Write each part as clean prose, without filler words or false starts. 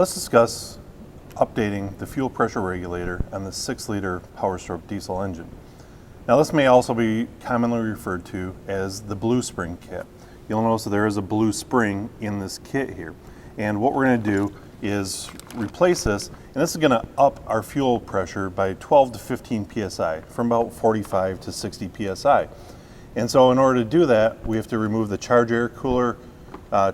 Let's discuss updating the fuel pressure regulator on the 6-liter Powerstroke diesel engine. Now this may also be commonly referred to as the blue spring kit. You'll notice that there is a blue spring in this kit here. And what we're going to do is replace this, and this is going to up our fuel pressure by 12 to 15 psi, from about 45 to 60 psi. And so in order to do that, we have to remove the charge air cooler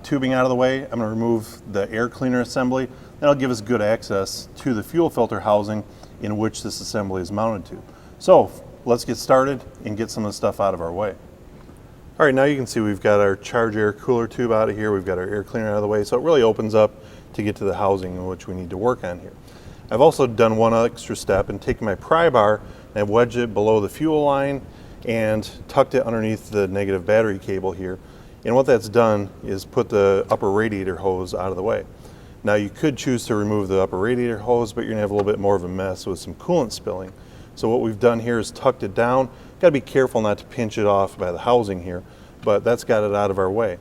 tubing out of the way. I'm going to remove the air cleaner assembly. That'll give us good access to the fuel filter housing in which this assembly is mounted to. So let's get started and get some of the stuff out of our way. All right, now you can see we've got our charge air cooler tube out of here. We've got our air cleaner out of the way. So it really opens up to get to the housing in which we need to work on here. I've also done one extra step and taken my pry bar and I've wedged it below the fuel line and tucked it underneath the negative battery cable here. And what that's done is put the upper radiator hose out of the way. Now you could choose to remove the upper radiator hose, but you're gonna have a little bit more of a mess with some coolant spilling. So what we've done here is tucked it down. Got to be careful not to pinch it off by the housing here, but that's got it out of our way.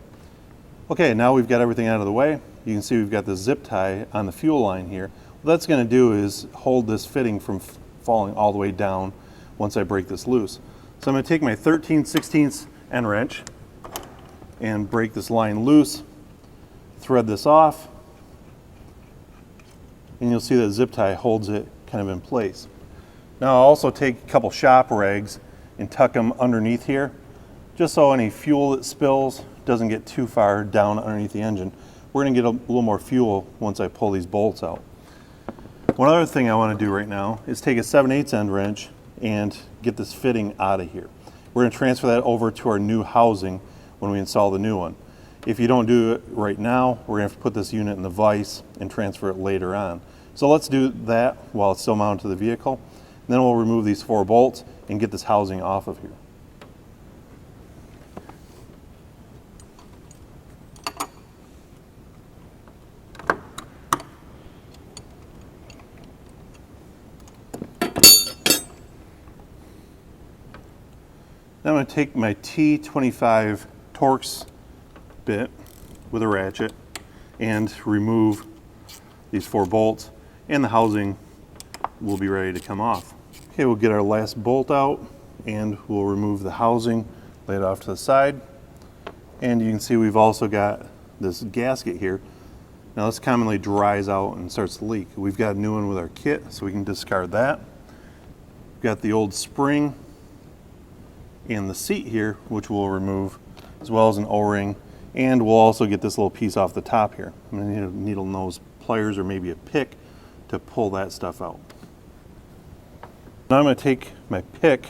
Okay, now we've got everything out of the way. You can see we've got the zip tie on the fuel line here. What that's gonna do is hold this fitting from falling all the way down once I break this loose. So I'm gonna take my 13/16 end wrench and break this line loose, thread this off, and you'll see that zip tie holds it kind of in place. Now I'll also take a couple shop rags and tuck them underneath here, just so any fuel that spills doesn't get too far down underneath the engine. We're gonna get a little more fuel once I pull these bolts out. One other thing I wanna do right now is take a 7/8 end wrench and get this fitting out of here. We're gonna transfer that over to our new housing when we install the new one. If you don't do it right now, we're gonna have to put this unit in the vise and transfer it later on. So let's do that while it's still mounted to the vehicle. Then we'll remove these 4 bolts and get this housing off of here. Now I'm going to take my T25 Torx bit with a ratchet and remove these 4 bolts, and the housing will be ready to come off. Okay, we'll get our last bolt out and we'll remove the housing, lay it off to the side. And you can see we've also got this gasket here. Now this commonly dries out and starts to leak. We've got a new one with our kit, so we can discard that. We've got the old spring and the seat here, which we'll remove, as well as an O-ring, and we'll also get this little piece off the top here. I'm gonna need a needle nose pliers or maybe a pick to pull that stuff out. Now I'm gonna take my pick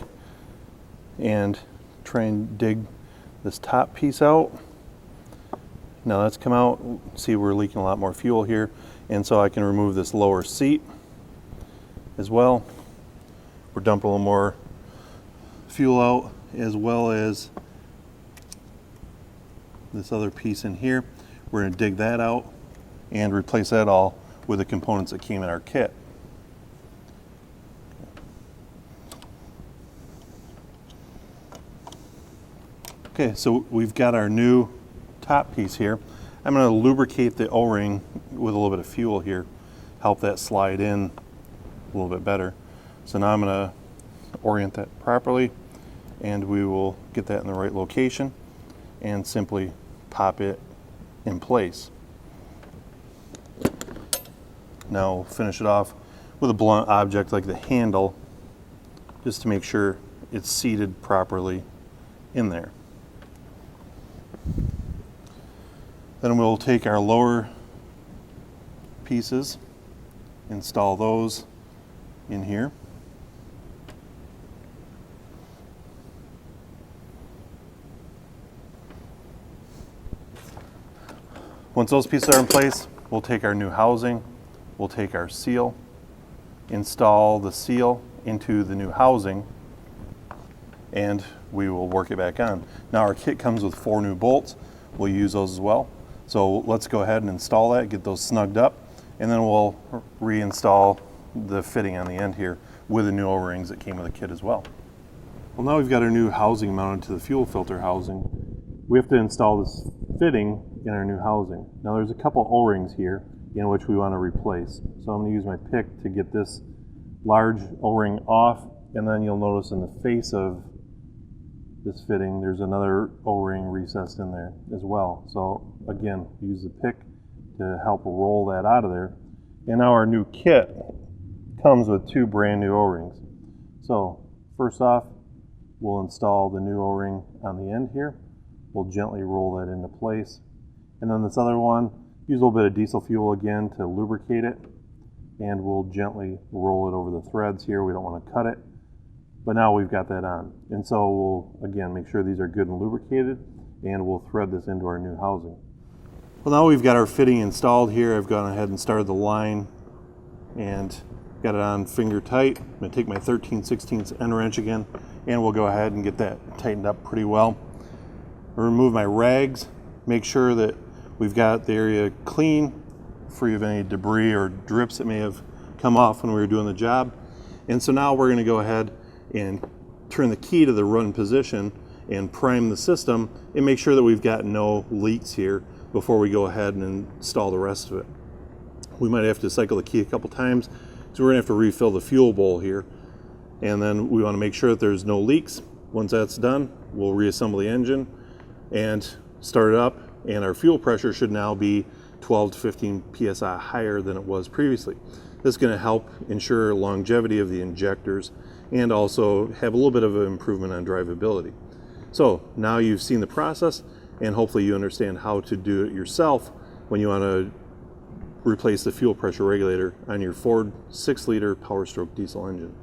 and try and dig this top piece out. Now that's come out. See, we're leaking a lot more fuel here, and so I can remove this lower seat as well. We're dumping a little more fuel out, as well as this other piece in here. We're going to dig that out and replace that all with the components that came in our kit. Okay, so we've got our new top piece here. I'm going to lubricate the O-ring with a little bit of fuel here, help that slide in a little bit better. So now I'm going to orient that properly, and we will get that in the right location and simply pop it in place. Now we'll finish it off with a blunt object like the handle, just to make sure it's seated properly in there. Then we'll take our lower pieces, install those in here. Once those pieces are in place, we'll take our new housing, we'll take our seal, install the seal into the new housing, and we will work it back on. Now our kit comes with 4 new bolts. We'll use those as well. So let's go ahead and install that, get those snugged up, and then we'll reinstall the fitting on the end here with the new O-rings that came with the kit as well. Well, now we've got our new housing mounted to the fuel filter housing. We have to install this fitting in our new housing. Now there's a couple O-rings here in which we want to replace. So I'm going to use my pick to get this large O-ring off, and then you'll notice in the face of this fitting there's another O-ring recessed in there as well. So again, use the pick to help roll that out of there. And now our new kit comes with 2 brand new O-rings. So first off, we'll install the new O-ring on the end here. We'll gently roll that into place. And then this other one, use a little bit of diesel fuel again to lubricate it. And we'll gently roll it over the threads here. We don't want to cut it. But now we've got that on. And so we'll, again, make sure these are good and lubricated, and we'll thread this into our new housing. Well, now we've got our fitting installed here. I've gone ahead and started the line and got it on finger tight. I'm going to take my 13/16 end wrench again, and we'll go ahead and get that tightened up pretty well. I'll remove my rags, make sure that we've got the area clean, free of any debris or drips that may have come off when we were doing the job. And so now we're going to go ahead and turn the key to the run position and prime the system and make sure that we've got no leaks here before we go ahead and install the rest of it. We might have to cycle the key a couple times, so we're going to have to refill the fuel bowl here, and then we want to make sure that there's no leaks. Once that's done, we'll reassemble the engine and start it up, and our fuel pressure should now be 12 to 15 psi higher than it was previously. This is going to help ensure longevity of the injectors and also have a little bit of an improvement on drivability. So now you've seen the process, and hopefully you understand how to do it yourself when you want to replace the fuel pressure regulator on your Ford 6-liter Powerstroke diesel engine.